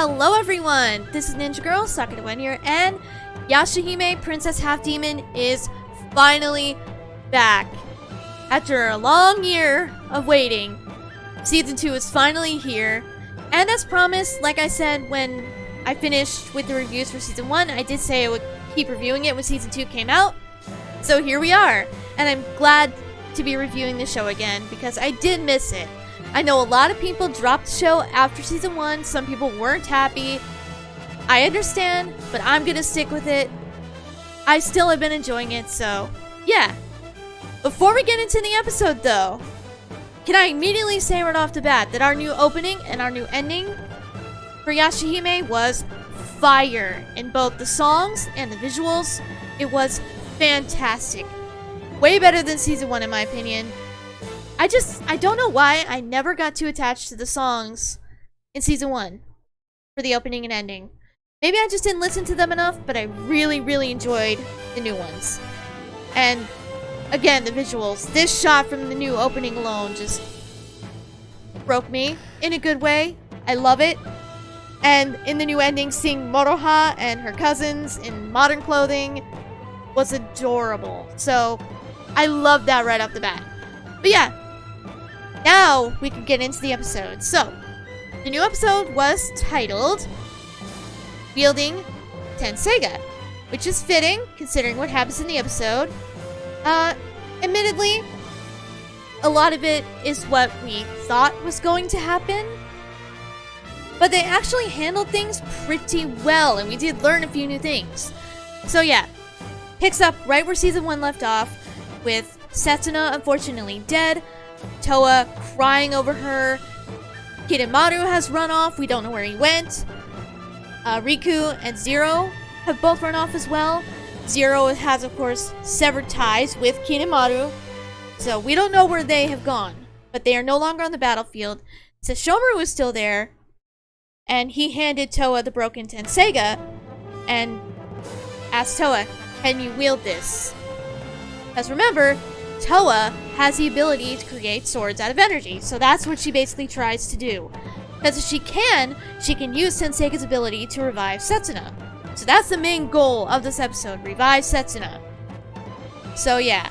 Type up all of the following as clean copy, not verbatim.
Hello everyone! This is Ninja Girl, Sakura here, and Yashahime, Princess Half Demon, is finally back. After a long year of waiting, Season 2 is finally here. And as promised, like I said when I finished with the reviews for Season 1, I did say I would keep reviewing it when Season 2 came out. So here we are, and I'm glad to be reviewing the show again, because I did miss it. I know a lot of people dropped the show after Season 1, some people weren't happy. I understand, but I'm gonna stick with it. I still have been enjoying it, so yeah. Before we get into the episode though, can I immediately say right off the bat that our new opening and our new ending for Yashahime was fire in both the songs and the visuals. It was fantastic. Way better than Season 1 in my opinion. I don't know why I never got too attached to the songs in Season 1 for the opening and ending. Maybe I just didn't listen to them enough, but I really, really enjoyed the new ones. And again, the visuals. This shot from the new opening alone just broke me in a good way. I love it. And in the new ending, seeing Moroha and her cousins in modern clothing was adorable. So I love that right off the bat. But yeah, now we can get into the episode. So, the new episode was titled Wielding Tenseiga, which is fitting considering what happens in the episode. Admittedly, a lot of it is what we thought was going to happen, but they actually handled things pretty well, and we did learn a few new things. So yeah, picks up right where Season 1 left off, with Setsuna unfortunately dead, Towa crying over her, Kidamaru has run off, we don't know where he went, Riku and Zero have both run off as well. Zero has of course severed ties with Kidamaru, so we don't know where they have gone, but they are no longer on the battlefield. Sesshomaru is still there, and he handed Towa the broken Tenseiga and asked Towa, can you wield this? Because remember, Towa has the ability to create swords out of energy, so that's what she basically tries to do. Because if she can use Tenseiga's ability to revive Setsuna. So that's the main goal of this episode, revive Setsuna. So yeah.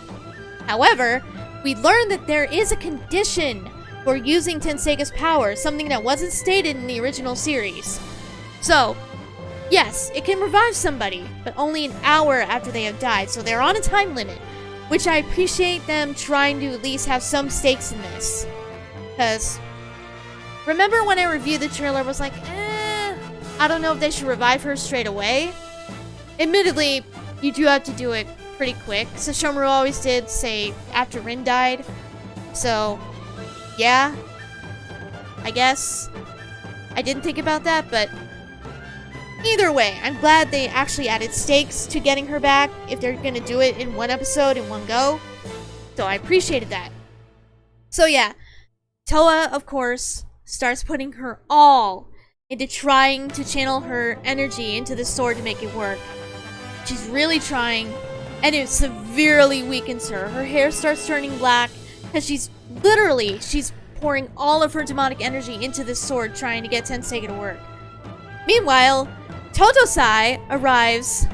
However, we learned that there is a condition for using Tenseiga's power, something that wasn't stated in the original series. So, yes, it can revive somebody, but only an hour after they have died, so they're on a time limit. Which I appreciate them trying to at least have some stakes in this. Because, remember when I reviewed the trailer, I was like, I don't know if they should revive her straight away. Admittedly, you do have to do it pretty quick. Sesshomaru always did, say, after Rin died. So, yeah. I guess I didn't think about that, but either way, I'm glad they actually added stakes to getting her back if they're gonna do it in one episode in one go. So I appreciated that. So yeah, Towa, of course, starts putting her all into trying to channel her energy into the sword to make it work. She's really trying, and it severely weakens her. Her hair starts turning black, because she's pouring all of her demonic energy into this sword trying to get Tenseiga to work. Meanwhile, Totosai arrives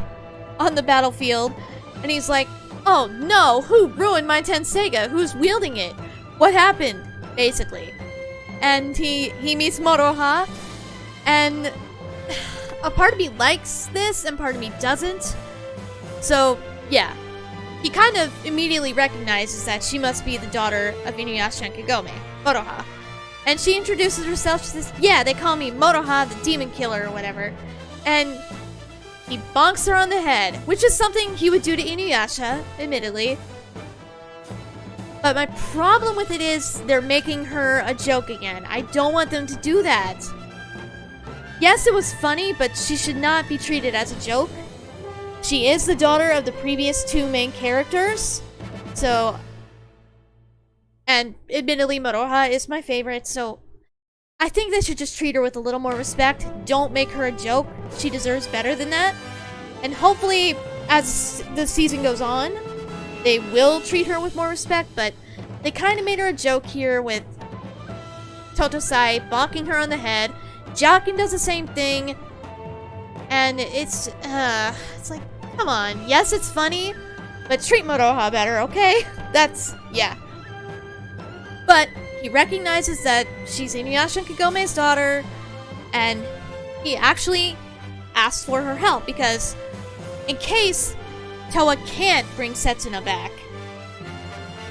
on the battlefield, and he's like, oh no, who ruined my Tenseiga? Who's wielding it? What happened? Basically. And he meets Moroha, and a part of me likes this, and part of me doesn't. So, yeah. He kind of immediately recognizes that she must be the daughter of Inuyasha and Kagome, Moroha. And she introduces herself, she says, yeah, they call me Moroha, the demon killer, or whatever. And he bonks her on the head, which is something he would do to Inuyasha, admittedly. But my problem with it is they're making her a joke again. I don't want them to do that. Yes, it was funny, but she should not be treated as a joke. She is the daughter of the previous two main characters, so... And admittedly, Moroha is my favorite, so I think they should just treat her with a little more respect. Don't make her a joke. She deserves better than that. And hopefully, as the season goes on, they will treat her with more respect, but they kind of made her a joke here with Totosai bonking her on the head, Jakin does the same thing. And it's like, come on. Yes, it's funny, but treat Moroha better, okay? Yeah. But he recognizes that she's Inuyasha and Kagome's daughter, and he actually asks for her help because in case Towa can't bring Setsuna back,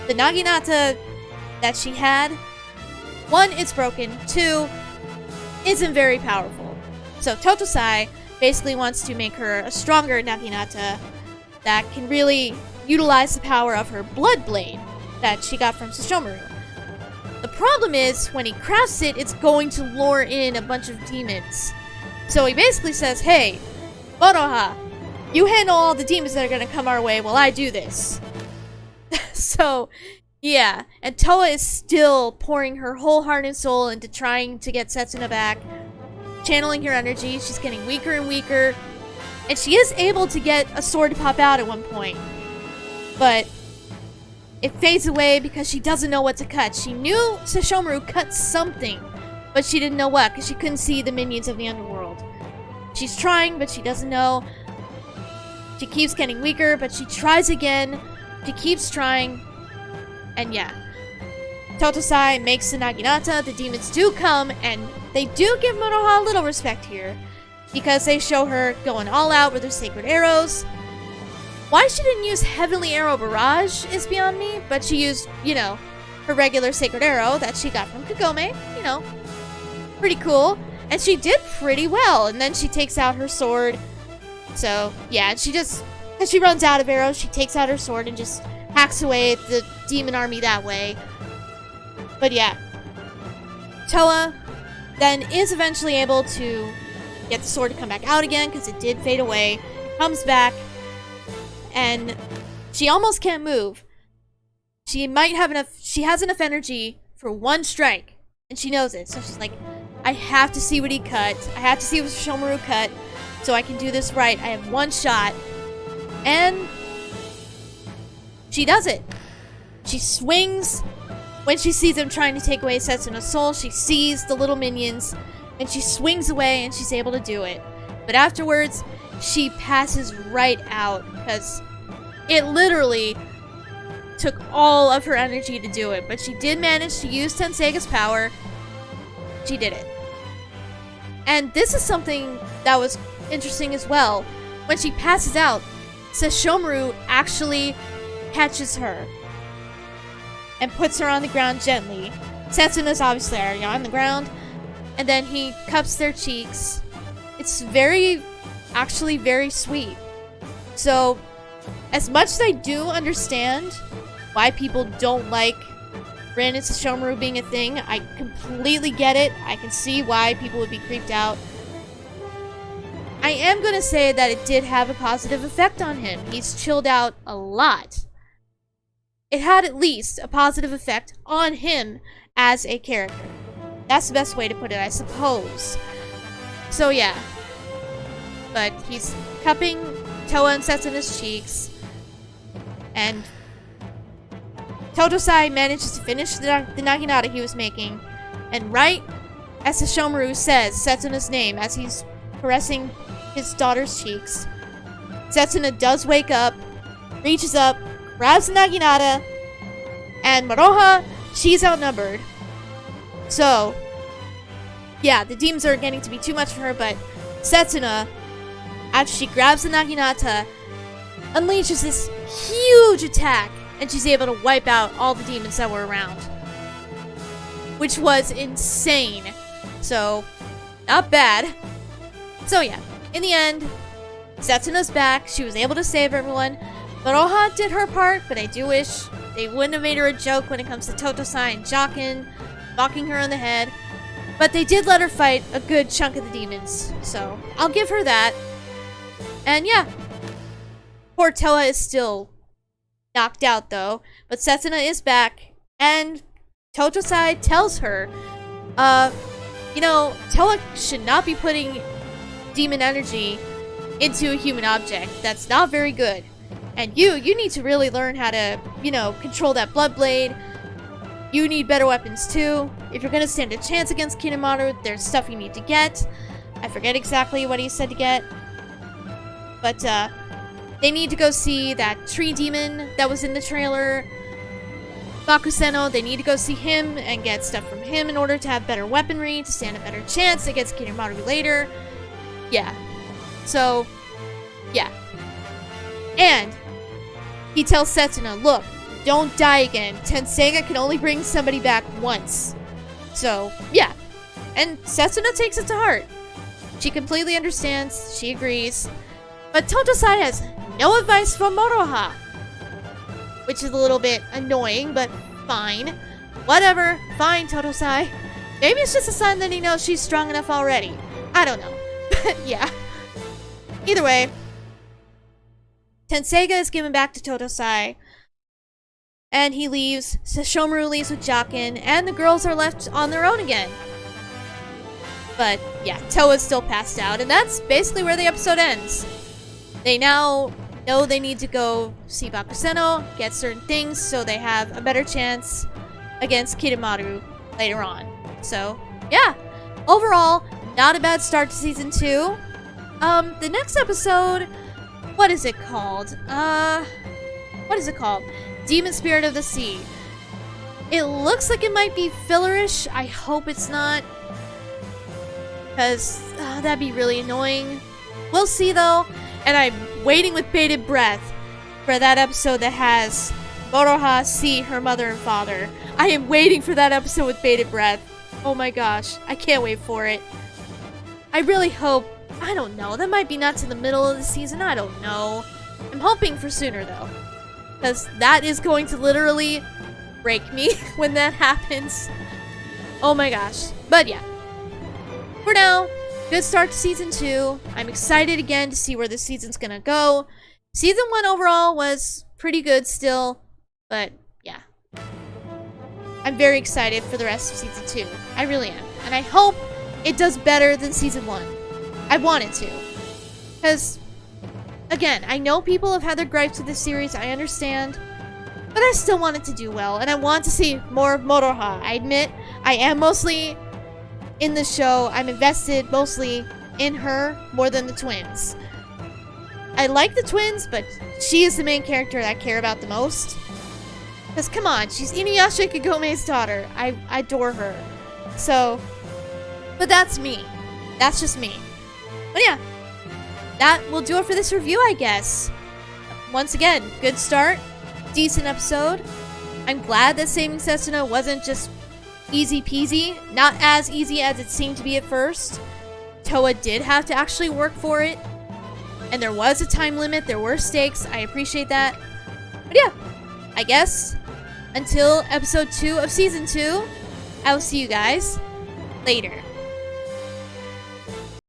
the Naginata that she had, 1, it's broken, 2, isn't very powerful. So Totosai basically wants to make her a stronger Naginata that can really utilize the power of her blood blade that she got from Sesshomaru. The problem is, when he crafts it, it's going to lure in a bunch of demons. So he basically says, hey, Moroha, you handle all the demons that are going to come our way while I do this. So, yeah. And Towa is still pouring her whole heart and soul into trying to get Setsuna back, channeling her energy. She's getting weaker and weaker. And she is able to get a sword to pop out at one point. But it fades away because she doesn't know what to cut. She knew Sesshomaru cut something, but she didn't know what because she couldn't see the minions of the underworld. She's trying, but she doesn't know. She keeps getting weaker, but she tries again. She keeps trying. And yeah. Totosai makes the Naginata. The demons do come, and they do give Moroha a little respect here, because they show her going all out with her sacred arrows. Why she didn't use Heavenly Arrow Barrage is beyond me, but she used, her regular sacred arrow that she got from Kagome. Pretty cool. And she did pretty well. And then she takes out her sword. So, yeah, as she runs out of arrows, she takes out her sword and just hacks away at the demon army that way. But yeah. Towa then is eventually able to get the sword to come back out again, because it did fade away. Comes back. And she almost can't move. She has enough energy for 1 strike. And she knows it. So she's like, I have to see what he cut. I have to see what Sesshomaru cut. So I can do this right. I have 1 shot. And she does it. She swings. When she sees him trying to take away Setsuna's soul, she sees the little minions. And she swings away and she's able to do it. But afterwards, she passes right out because it literally took all of her energy to do it. But she did manage to use Tenseiga's power. She did it. And this is something that was interesting as well. When she passes out, Sesshomaru actually catches her and puts her on the ground gently. Setsuna's obviously already on the ground. And then he cups their cheeks. It's actually very sweet. So, as much as I do understand why people don't like Rin and Sesshomaru being a thing, I completely get it. I can see why people would be creeped out. I am going to say that it did have a positive effect on him. He's chilled out a lot. It had at least a positive effect on him as a character. That's the best way to put it, I suppose. So yeah. But he's cupping Towa and Setsuna's cheeks. And Totosai manages to finish the Naginata he was making. And right as Sesshomaru says Setsuna's name as he's caressing his daughter's cheeks, Setsuna does wake up, reaches up, grabs the Naginata, and Moroha, she's outnumbered. So, yeah, the demons are getting to be too much for her, but Setsuna, after she grabs the Naginata, unleashes this huge attack, and she's able to wipe out all the demons that were around. Which was insane. So, not bad. So yeah, in the end, Setsuna's back. She was able to save everyone. Moroha did her part, but I do wish they wouldn't have made her a joke when it comes to Totosai and Jakin, knocking her on the head. But they did let her fight a good chunk of the demons, so I'll give her that. And yeah, poor Towa is still knocked out though, but Setsuna is back, and Totosai tells her, Towa should not be putting demon energy into a human object. That's not very good. And you need to really learn how to, control that blood blade. You need better weapons too. if you're gonna stand a chance against Kinemaro, there's stuff you need to get. I forget exactly what he said to get. But, they need to go see that tree demon that was in the trailer. Bakuseno, they need to go see him and get stuff from him in order to have better weaponry, to stand a better chance against Kinemaro later. Yeah. So, yeah. And he tells Setsuna, look, don't die again. Tenseiga can only bring somebody back once. So, yeah. And Setsuna takes it to heart. She completely understands. She agrees. But Totosai has no advice for Moroha. Which is a little bit annoying, but fine. Whatever. Fine, Totosai. Maybe it's just a sign that he knows she's strong enough already. I don't know. But yeah. Either way, Tenseiga is given back to Totosai. And he leaves. Shomaru leaves with Jakin. And the girls are left on their own again. But yeah, Towa's still passed out. And that's basically where the episode ends. They now know they need to go see Bakuseno, get certain things, so they have a better chance against Kinemaro later on. So, yeah. Overall, not a bad start to Season 2. The next episode, what is it called? What is it called? Demon Spirit of the Sea. It looks like it might be fillerish. I hope it's not. Because that'd be really annoying. We'll see, though. And I'm waiting with bated breath for that episode that has Moroha see her mother and father. I am waiting for that episode with bated breath. Oh my gosh, I can't wait for it. I really hope, I don't know, that might be not to the middle of the season, I don't know. I'm hoping for sooner though. Because that is going to literally break me when that happens. Oh my gosh. But yeah. For now, good start to Season 2. I'm excited again to see where this season's gonna go. Season 1 overall was pretty good still, but yeah. I'm very excited for the rest of Season 2. I really am. And I hope it does better than Season 1. I want it to. Because, again, I know people have had their gripes with this series, I understand. But I still want it to do well, and I want to see more of Moroha. I admit, I am mostly in the show. I'm invested mostly in her more than the twins. I like the twins, but she is the main character that I care about the most. Because, come on, she's Inuyasha Kagome's daughter. I adore her. So, but that's me. That's just me. But yeah, that will do it for this review, I guess. Once again, good start. Decent episode. I'm glad that saving Setsuna wasn't just easy peasy. Not as easy as it seemed to be at first. Towa did have to actually work for it. And there was a time limit. There were stakes. I appreciate that. But yeah, I guess until episode 2 of Season 2, I will see you guys later.